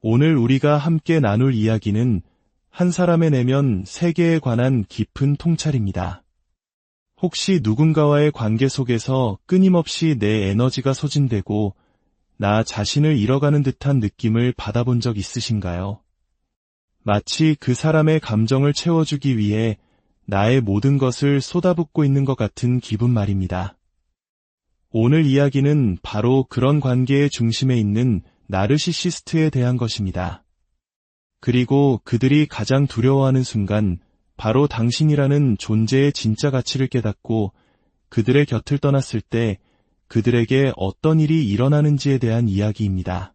오늘 우리가 함께 나눌 이야기는 한 사람의 내면 세계에 관한 깊은 통찰입니다. 혹시 누군가와의 관계 속에서 끊임없이 내 에너지가 소진되고 나 자신을 잃어가는 듯한 느낌을 받아본 적 있으신가요? 마치 그 사람의 감정을 채워주기 위해 나의 모든 것을 쏟아붓고 있는 것 같은 기분 말입니다. 오늘 이야기는 바로 그런 관계의 중심에 있는 나르시시스트에 대한 것입니다. 그리고 그들이 가장 두려워하는 순간, 바로 당신이라는 존재의 진짜 가치를 깨닫고 그들의 곁을 떠났을 때 그들에게 어떤 일이 일어나는지에 대한 이야기입니다.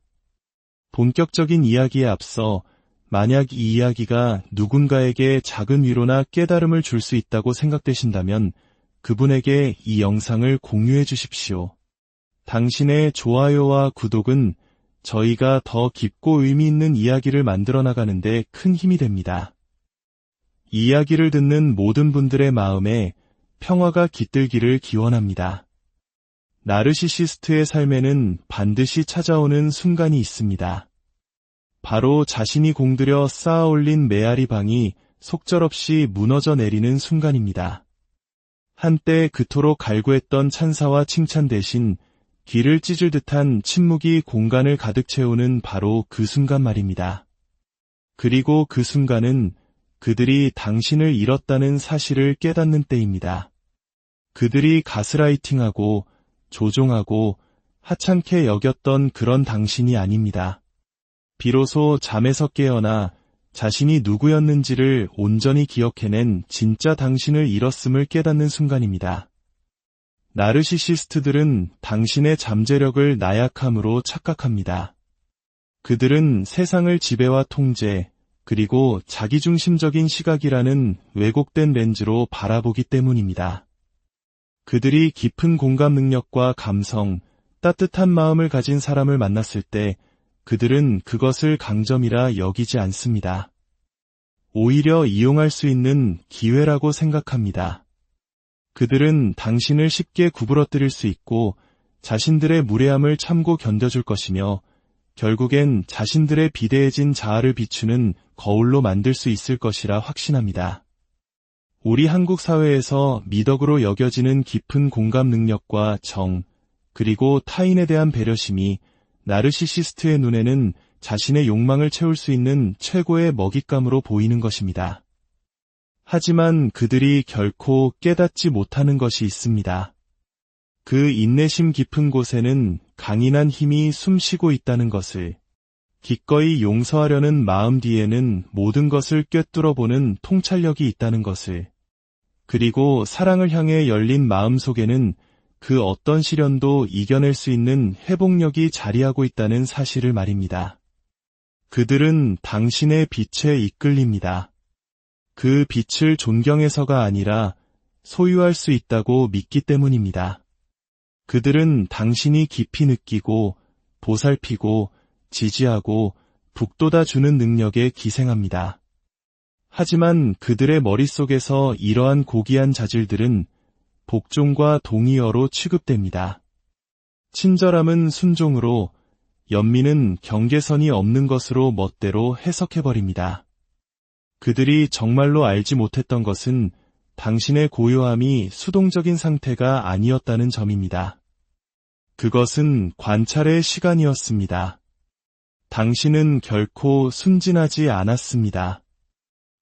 본격적인 이야기에 앞서 만약 이 이야기가 누군가에게 작은 위로나 깨달음을 줄 수 있다고 생각되신다면 그분에게 이 영상을 공유해 주십시오. 당신의 좋아요와 구독은 저희가 더 깊고 의미 있는 이야기를 만들어 나가는데 큰 힘이 됩니다. 이 이야기를 듣는 모든 분들의 마음에 평화가 깃들기를 기원합니다. 나르시시스트의 삶에는 반드시 찾아오는 순간이 있습니다. 바로 자신이 공들여 쌓아올린 메아리 방이 속절없이 무너져 내리는 순간입니다. 한때 그토록 갈구했던 찬사와 칭찬 대신 귀를 찢을 듯한 침묵이 공간을 가득 채우는 바로 그 순간 말입니다. 그리고 그 순간은 그들이 당신을 잃었다는 사실을 깨닫는 때입니다. 그들이 가스라이팅하고 조종하고 하찮게 여겼던 그런 당신이 아닙니다. 비로소 잠에서 깨어나 자신이 누구였는지를 온전히 기억해낸 진짜 당신을 잃었음을 깨닫는 순간입니다. 나르시시스트들은 당신의 잠재력을 나약함으로 착각합니다. 그들은 세상을 지배와 통제, 그리고 자기중심적인 시각이라는 왜곡된 렌즈로 바라보기 때문입니다. 그들이 깊은 공감 능력과 감성, 따뜻한 마음을 가진 사람을 만났을 때 그들은 그것을 강점이라 여기지 않습니다. 오히려 이용할 수 있는 기회라고 생각합니다. 그들은 당신을 쉽게 구부러뜨릴 수 있고 자신들의 무례함을 참고 견뎌줄 것이며 결국엔 자신들의 비대해진 자아를 비추는 거울로 만들 수 있을 것이라 확신합니다. 우리 한국 사회에서 미덕으로 여겨지는 깊은 공감 능력과 정, 그리고 타인에 대한 배려심이 나르시시스트의 눈에는 자신의 욕망을 채울 수 있는 최고의 먹잇감으로 보이는 것입니다. 하지만 그들이 결코 깨닫지 못하는 것이 있습니다. 그 인내심 깊은 곳에는 강인한 힘이 숨쉬고 있다는 것을, 기꺼이 용서하려는 마음 뒤에는 모든 것을 꿰뚫어보는 통찰력이 있다는 것을, 그리고 사랑을 향해 열린 마음 속에는 그 어떤 시련도 이겨낼 수 있는 회복력이 자리하고 있다는 사실을 말입니다. 그들은 당신의 빛에 이끌립니다. 그 빛을 존경해서가 아니라 소유할 수 있다고 믿기 때문입니다. 그들은 당신이 깊이 느끼고 보살피고 지지하고 북돋아주는 능력에 기생합니다. 하지만 그들의 머릿속에서 이러한 고귀한 자질들은 복종과 동의어로 취급됩니다. 친절함은 순종으로, 연민은 경계선이 없는 것으로 멋대로 해석해버립니다. 그들이 정말로 알지 못했던 것은 당신의 고요함이 수동적인 상태가 아니었다는 점입니다. 그것은 관찰의 시간이었습니다. 당신은 결코 순진하지 않았습니다.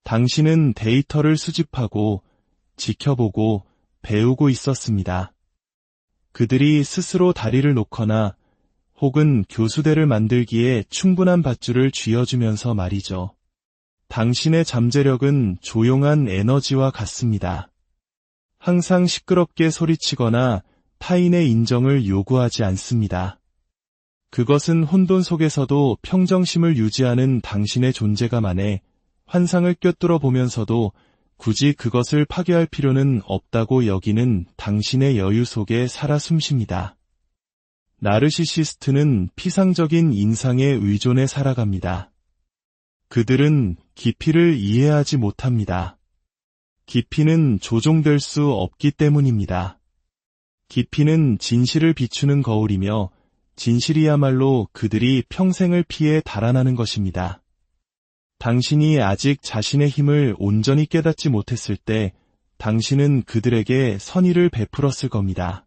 당신은 데이터를 수집하고 지켜보고 배우고 있었습니다. 그들이 스스로 다리를 놓거나 혹은 교수대를 만들기에 충분한 밧줄을 쥐어주면서 말이죠. 당신의 잠재력은 조용한 에너지와 같습니다. 항상 시끄럽게 소리치거나 타인의 인정을 요구하지 않습니다. 그것은 혼돈 속에서도 평정심을 유지하는 당신의 존재감안에 환상을 꿰뚫어 보면서도 굳이 그것을 파괴할 필요는 없다고 여기는 당신의 여유 속에 살아 숨쉽니다. 나르시시스트는 피상적인 인상에 의존해 살아갑니다. 그들은 깊이를 이해하지 못합니다. 깊이는 조종될 수 없기 때문입니다. 깊이는 진실을 비추는 거울이며 진실이야말로 그들이 평생을 피해 달아나는 것입니다. 당신이 아직 자신의 힘을 온전히 깨닫지 못했을 때 당신은 그들에게 선의를 베풀었을 겁니다.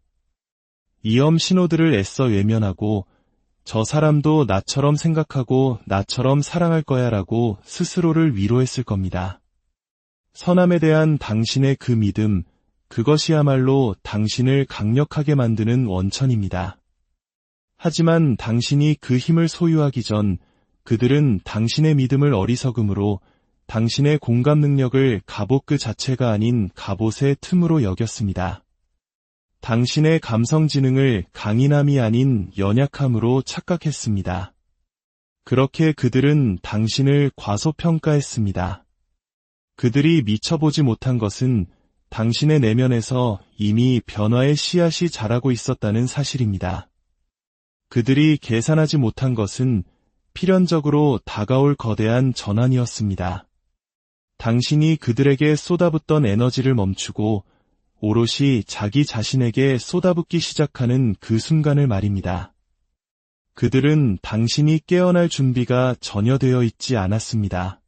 이엄 신호들을 애써 외면하고 저 사람도 나처럼 생각하고 나처럼 사랑할 거야 라고 스스로를 위로했을 겁니다. 선함에 대한 당신의 그 믿음, 그것이야말로 당신을 강력하게 만드는 원천입니다. 하지만 당신이 그 힘을 소유하기 전 그들은 당신의 믿음을 어리석음으로 당신의 공감 능력을 갑옷 그 자체가 아닌 갑옷의 틈으로 여겼습니다. 당신의 감성 지능을 강인함이 아닌 연약함으로 착각했습니다. 그렇게 그들은 당신을 과소평가했습니다. 그들이 미쳐보지 못한 것은 당신의 내면에서 이미 변화의 씨앗이 자라고 있었다는 사실입니다. 그들이 계산하지 못한 것은 필연적으로 다가올 거대한 전환이었습니다. 당신이 그들에게 쏟아붓던 에너지를 멈추고 오롯이 자기 자신에게 쏟아붓기 시작하는 그 순간을 말입니다. 그들은 당신이 깨어날 준비가 전혀 되어 있지 않았습니다.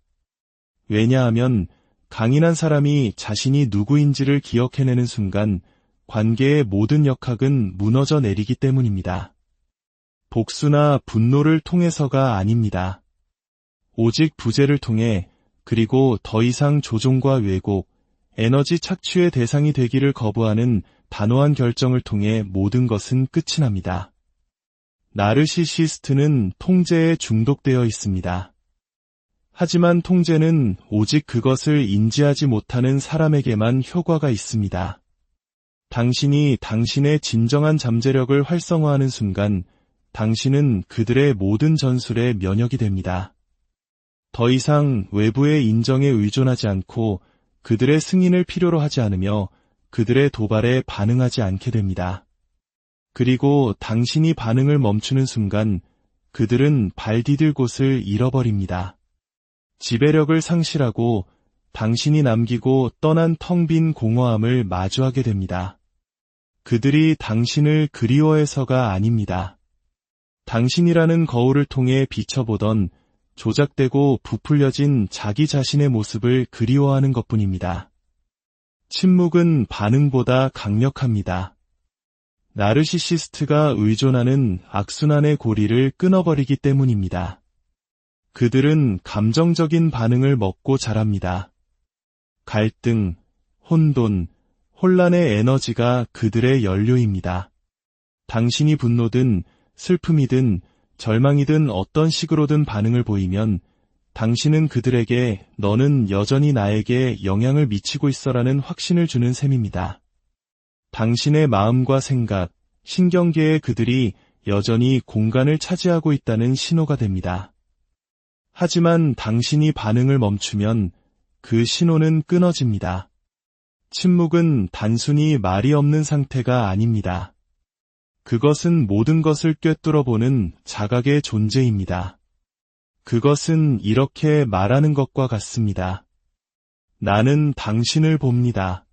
왜냐하면 강인한 사람이 자신이 누구인지를 기억해내는 순간 관계의 모든 역학은 무너져 내리기 때문입니다. 복수나 분노를 통해서가 아닙니다. 오직 부재를 통해, 그리고 더 이상 조종과 왜곡, 에너지 착취의 대상이 되기를 거부하는 단호한 결정을 통해 모든 것은 끝이 납니다. 나르시시스트는 통제에 중독되어 있습니다. 하지만 통제는 오직 그것을 인지하지 못하는 사람에게만 효과가 있습니다. 당신이 당신의 진정한 잠재력을 활성화하는 순간 당신은 그들의 모든 전술에 면역이 됩니다. 더 이상 외부의 인정에 의존하지 않고 그들의 승인을 필요로 하지 않으며 그들의 도발에 반응하지 않게 됩니다. 그리고 당신이 반응을 멈추는 순간 그들은 발 디딜 곳을 잃어버립니다. 지배력을 상실하고 당신이 남기고 떠난 텅 빈 공허함을 마주하게 됩니다. 그들이 당신을 그리워해서가 아닙니다. 당신이라는 거울을 통해 비춰보던 조작되고 부풀려진 자기 자신의 모습을 그리워하는 것뿐입니다. 침묵은 반응보다 강력합니다. 나르시시스트가 의존하는 악순환의 고리를 끊어버리기 때문입니다. 그들은 감정적인 반응을 먹고 자랍니다. 갈등, 혼돈, 혼란의 에너지가 그들의 연료입니다. 당신이 분노든 슬픔이든 절망이든 어떤 식으로든 반응을 보이면 당신은 그들에게 너는 여전히 나에게 영향을 미치고 있어라는 확신을 주는 셈입니다. 당신의 마음과 생각, 신경계에 그들이 여전히 공간을 차지하고 있다는 신호가 됩니다. 하지만 당신이 반응을 멈추면 그 신호는 끊어집니다. 침묵은 단순히 말이 없는 상태가 아닙니다. 그것은 모든 것을 꿰뚫어보는 자각의 존재입니다. 그것은 이렇게 말하는 것과 같습니다. 나는 당신을 봅니다.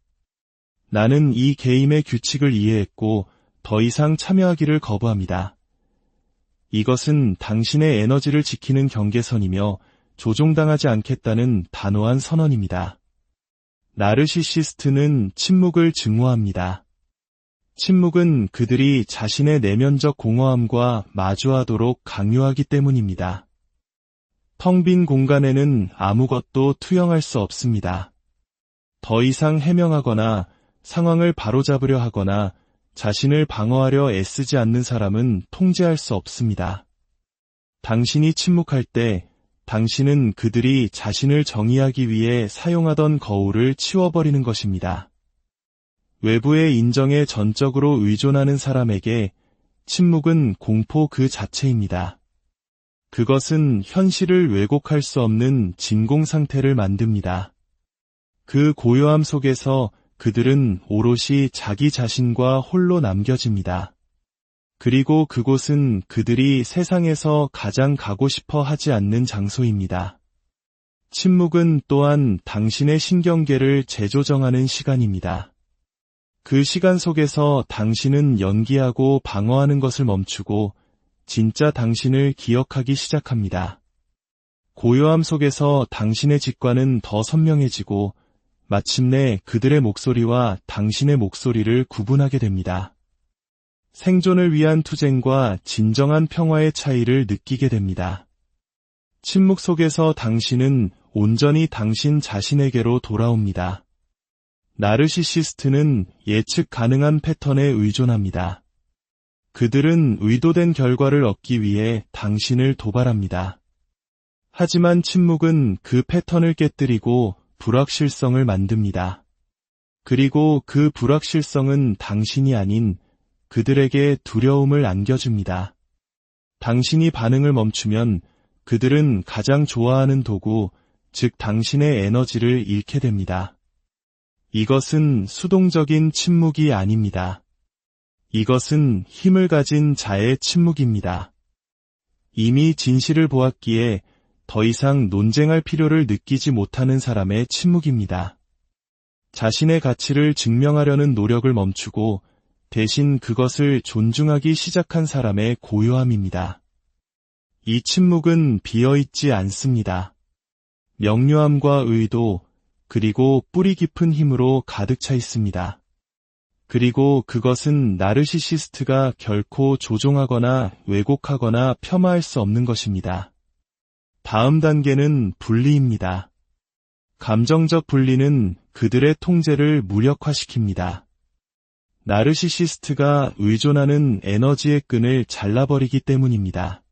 나는 이 게임의 규칙을 이해했고 더 이상 참여하기를 거부합니다. 이것은 당신의 에너지를 지키는 경계선이며 조종당하지 않겠다는 단호한 선언입니다. 나르시시스트는 침묵을 증오합니다. 침묵은 그들이 자신의 내면적 공허함과 마주하도록 강요하기 때문입니다. 텅 빈 공간에는 아무것도 투영할 수 없습니다. 더 이상 해명하거나 상황을 바로잡으려 하거나 자신을 방어하려 애쓰지 않는 사람은 통제할 수 없습니다. 당신이 침묵할 때 당신은 그들이 자신을 정의하기 위해 사용하던 거울을 치워버리는 것입니다. 외부의 인정에 전적으로 의존하는 사람에게 침묵은 공포 그 자체입니다. 그것은 현실을 왜곡할 수 없는 진공 상태를 만듭니다. 그 고요함 속에서 그들은 오롯이 자기 자신과 홀로 남겨집니다. 그리고 그곳은 그들이 세상에서 가장 가고 싶어 하지 않는 장소입니다. 침묵은 또한 당신의 신경계를 재조정하는 시간입니다. 그 시간 속에서 당신은 연기하고 방어하는 것을 멈추고 진짜 당신을 기억하기 시작합니다. 고요함 속에서 당신의 직관은 더 선명해지고 마침내 그들의 목소리와 당신의 목소리를 구분하게 됩니다. 생존을 위한 투쟁과 진정한 평화의 차이를 느끼게 됩니다. 침묵 속에서 당신은 온전히 당신 자신에게로 돌아옵니다. 나르시시스트는 예측 가능한 패턴에 의존합니다. 그들은 의도된 결과를 얻기 위해 당신을 도발합니다. 하지만 침묵은 그 패턴을 깨뜨리고 불확실성을 만듭니다. 그리고 그 불확실성은 당신이 아닌 그들에게 두려움을 안겨줍니다. 당신이 반응을 멈추면 그들은 가장 좋아하는 도구, 즉 당신의 에너지를 잃게 됩니다. 이것은 수동적인 침묵이 아닙니다. 이것은 힘을 가진 자의 침묵입니다. 이미 진실을 보았기에 더 이상 논쟁할 필요를 느끼지 못하는 사람의 침묵입니다. 자신의 가치를 증명하려는 노력을 멈추고 대신 그것을 존중하기 시작한 사람의 고요함입니다. 이 침묵은 비어있지 않습니다. 명료함과 의도, 그리고 뿌리 깊은 힘으로 가득 차 있습니다. 그리고 그것은 나르시시스트가 결코 조종하거나 왜곡하거나 폄하할 수 없는 것입니다. 다음 단계는 분리입니다. 감정적 분리는 그들의 통제를 무력화시킵니다. 나르시시스트가 의존하는 에너지의 끈을 잘라버리기 때문입니다.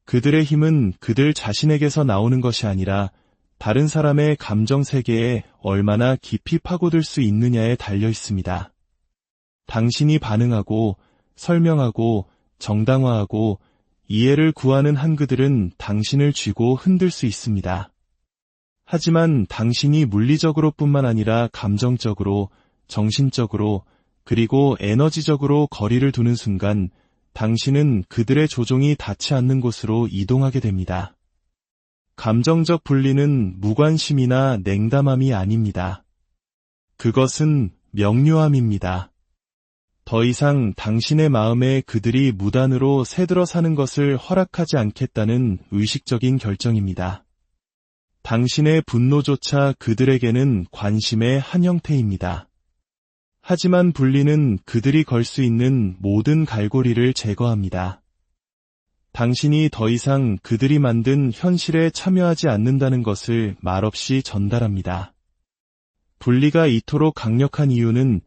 그들의 힘은 그들 자신에게서 나오는 것이 아니라 다른 사람의 감정 세계에 얼마나 깊이 파고들 수 있느냐에 달려 있습니다. 당신이 반응하고 설명하고 정당화하고 이해를 구하는 한 그들은 당신을 쥐고 흔들 수 있습니다. 하지만 당신이 물리적으로 뿐만 아니라 감정적으로, 정신적으로, 그리고 에너지적으로 거리를 두는 순간 당신은 그들의 조종이 닿지 않는 곳으로 이동하게 됩니다. 감정적 분리는 무관심이나 냉담함이 아닙니다. 그것은 명료함입니다. 더 이상 당신의 마음에 그들이 무단으로 새들어 사는 것을 허락하지 않겠다는 의식적인 결정입니다. 당신의 분노조차 그들에게는 관심의 한 형태입니다. 하지만 분리는 그들이 걸 수 있는 모든 갈고리를 제거합니다. 당신이 더 이상 그들이 만든 현실에 참여하지 않는다는 것을 말없이 전달합니다. 분리가 이토록 강력한 이유는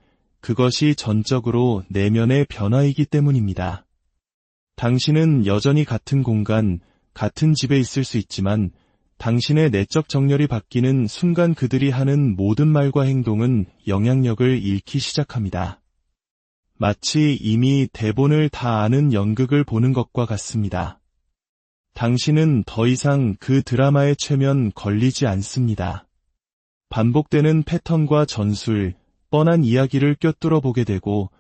그것이 전적으로 내면의 변화이기 때문입니다. 당신은 여전히 같은 공간, 같은 집에 있을 수 있지만 당신의 내적 정렬이 바뀌는 순간 그들이 하는 모든 말과 행동은 영향력을 잃기 시작합니다. 마치 이미 대본을 다 아는 연극을 보는 것과 같습니다. 당신은 더 이상 그 드라마의 최면 걸리지 않습니다. 반복되는 패턴과 전술, 뻔한 이야기를 꿰뚫어 보게 되고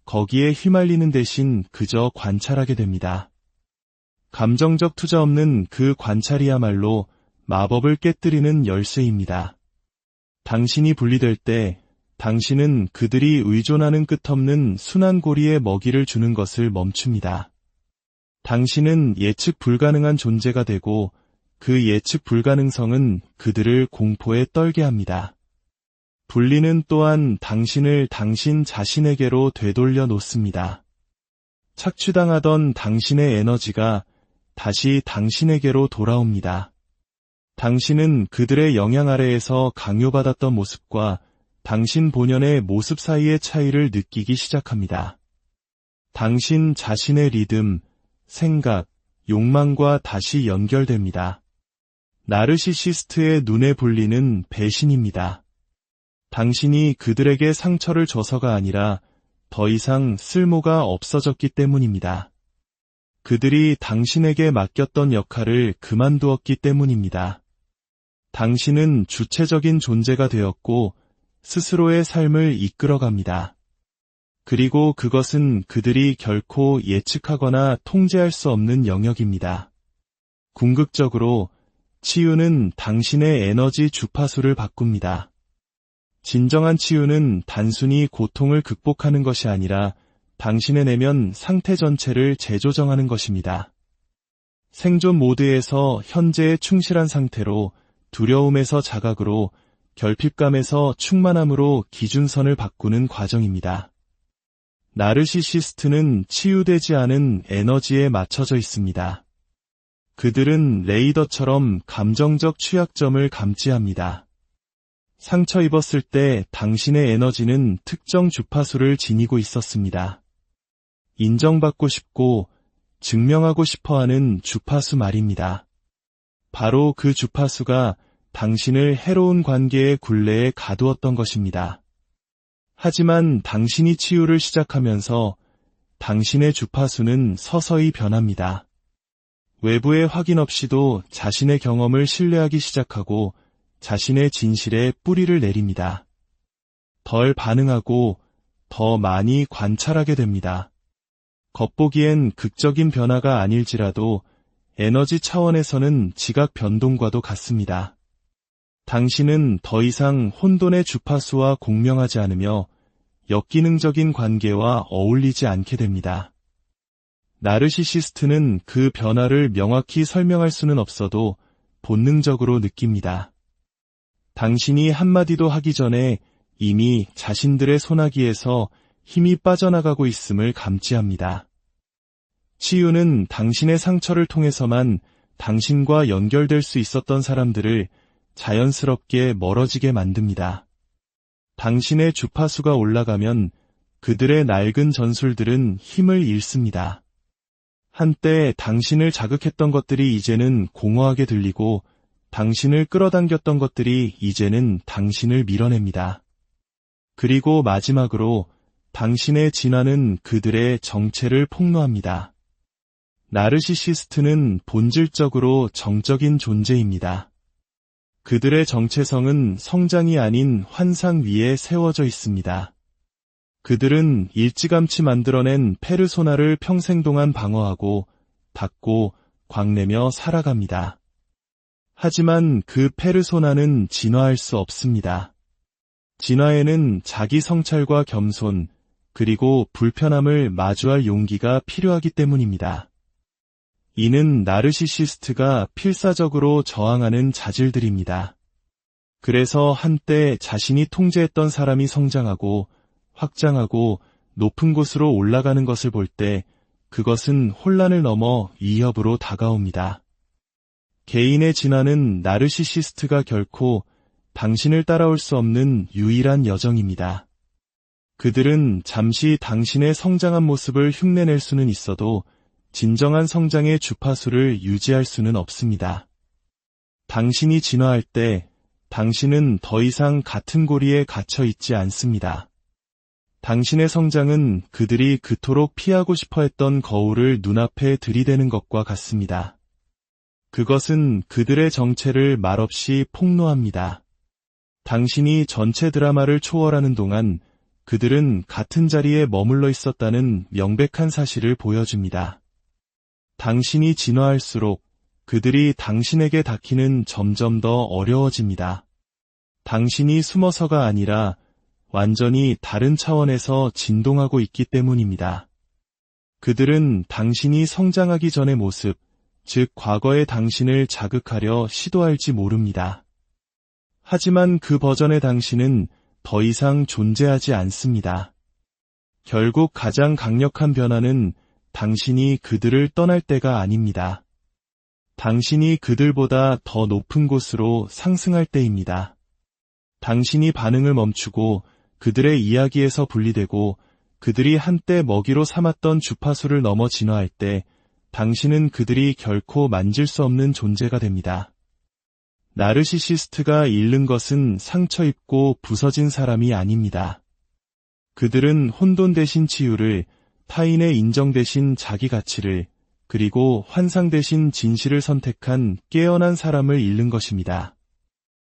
거기에 휘말리는 대신 그저 관찰하게 됩니다. 감정적 투자 없는 그 관찰이야말로 마법을 깨뜨리는 열쇠입니다. 당신이 분리될 때 당신은 그들이 의존하는 끝없는 순환고리에 먹이를 주는 것을 멈춥니다. 당신은 예측 불가능한 존재가 되고 그 예측 불가능성은 그들을 공포에 떨게 합니다. 분리는 또한 당신을 당신 자신에게로 되돌려 놓습니다. 착취당하던 당신의 에너지가 다시 당신에게로 돌아옵니다. 당신은 그들의 영향 아래에서 강요받았던 모습과 당신 본연의 모습 사이의 차이를 느끼기 시작합니다. 당신 자신의 리듬, 생각, 욕망과 다시 연결됩니다. 나르시시스트의 눈의 분리는 배신입니다. 당신이 그들에게 상처를 줘서가 아니라 더 이상 쓸모가 없어졌기 때문입니다. 그들이 당신에게 맡겼던 역할을 그만두었기 때문입니다. 당신은 주체적인 존재가 되었고 스스로의 삶을 이끌어갑니다. 그리고 그것은 그들이 결코 예측하거나 통제할 수 없는 영역입니다. 궁극적으로 치유는 당신의 에너지 주파수를 바꿉니다. 진정한 치유는 단순히 고통을 극복하는 것이 아니라 당신의 내면 상태 전체를 재조정하는 것입니다. 생존 모드에서 현재에 충실한 상태로 두려움에서 자각으로 결핍감에서 충만함으로 기준선을 바꾸는 과정입니다. 나르시시스트는 치유되지 않은 에너지에 맞춰져 있습니다. 그들은 레이더처럼 감정적 취약점을 감지합니다. 상처 입었을 때 당신의 에너지는 특정 주파수를 지니고 있었습니다. 인정받고 싶고 증명하고 싶어하는 주파수 말입니다. 바로 그 주파수가 당신을 해로운 관계의 굴레에 가두었던 것입니다. 하지만 당신이 치유를 시작하면서 당신의 주파수는 서서히 변합니다. 외부의 확인 없이도 자신의 경험을 신뢰하기 시작하고 자신의 진실에 뿌리를 내립니다. 덜 반응하고 더 많이 관찰하게 됩니다. 겉보기엔 극적인 변화가 아닐지라도 에너지 차원에서는 지각 변동과도 같습니다. 당신은 더 이상 혼돈의 주파수와 공명하지 않으며 역기능적인 관계와 어울리지 않게 됩니다. 나르시시스트는 그 변화를 명확히 설명할 수는 없어도 본능적으로 느낍니다. 당신이 한마디도 하기 전에 이미 자신들의 소나기에서 힘이 빠져나가고 있음을 감지합니다. 치유는 당신의 상처를 통해서만 당신과 연결될 수 있었던 사람들을 자연스럽게 멀어지게 만듭니다. 당신의 주파수가 올라가면 그들의 낡은 전술들은 힘을 잃습니다. 한때 당신을 자극했던 것들이 이제는 공허하게 들리고 당신을 끌어당겼던 것들이 이제는 당신을 밀어냅니다. 그리고 마지막으로 당신의 진화는 그들의 정체를 폭로합니다. 나르시시스트는 본질적으로 정적인 존재입니다. 그들의 정체성은 성장이 아닌 환상 위에 세워져 있습니다. 그들은 일찌감치 만들어낸 페르소나를 평생 동안 방어하고 닫고 광내며 살아갑니다. 하지만 그 페르소나는 진화할 수 없습니다. 진화에는 자기 성찰과 겸손, 그리고 불편함을 마주할 용기가 필요하기 때문입니다. 이는 나르시시스트가 필사적으로 저항하는 자질들입니다. 그래서 한때 자신이 통제했던 사람이 성장하고 확장하고 높은 곳으로 올라가는 것을 볼 때 그것은 혼란을 넘어 위협으로 다가옵니다. 개인의 진화는 나르시시스트가 결코 당신을 따라올 수 없는 유일한 여정입니다. 그들은 잠시 당신의 성장한 모습을 흉내낼 수는 있어도 진정한 성장의 주파수를 유지할 수는 없습니다. 당신이 진화할 때 당신은 더 이상 같은 고리에 갇혀 있지 않습니다. 당신의 성장은 그들이 그토록 피하고 싶어 했던 거울을 눈앞에 들이대는 것과 같습니다. 그것은 그들의 정체를 말없이 폭로합니다. 당신이 전체 드라마를 초월하는 동안 그들은 같은 자리에 머물러 있었다는 명백한 사실을 보여줍니다. 당신이 진화할수록 그들이 당신에게 닿기는 점점 더 어려워집니다. 당신이 숨어서가 아니라 완전히 다른 차원에서 진동하고 있기 때문입니다. 그들은 당신이 성장하기 전의 모습, 즉 과거의 당신을 자극하려 시도할지 모릅니다. 하지만 그 버전의 당신은 더 이상 존재하지 않습니다. 결국 가장 강력한 변화는 당신이 그들을 떠날 때가 아닙니다. 당신이 그들보다 더 높은 곳으로 상승할 때입니다. 당신이 반응을 멈추고 그들의 이야기에서 분리되고 그들이 한때 먹이로 삼았던 주파수를 넘어 진화할 때 당신은 그들이 결코 만질 수 없는 존재가 됩니다. 나르시시스트가 잃는 것은 상처 입고 부서진 사람이 아닙니다. 그들은 혼돈 대신 치유를, 타인의 인정 대신 자기 가치를, 그리고 환상 대신 진실을 선택한 깨어난 사람을 잃는 것입니다.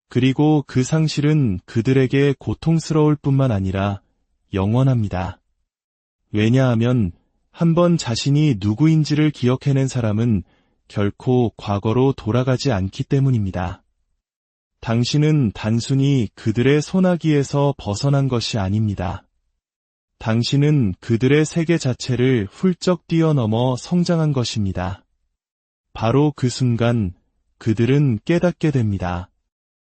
그리고 그 상실은 그들에게 고통스러울 뿐만 아니라 영원합니다. 왜냐하면 한번 자신이 누구인지를 기억해낸 사람은 결코 과거로 돌아가지 않기 때문입니다. 당신은 단순히 그들의 소나기에서 벗어난 것이 아닙니다. 당신은 그들의 세계 자체를 훌쩍 뛰어넘어 성장한 것입니다. 바로 그 순간 그들은 깨닫게 됩니다.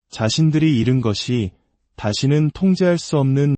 자신들이 잃은 것이 다시는 통제할 수 없는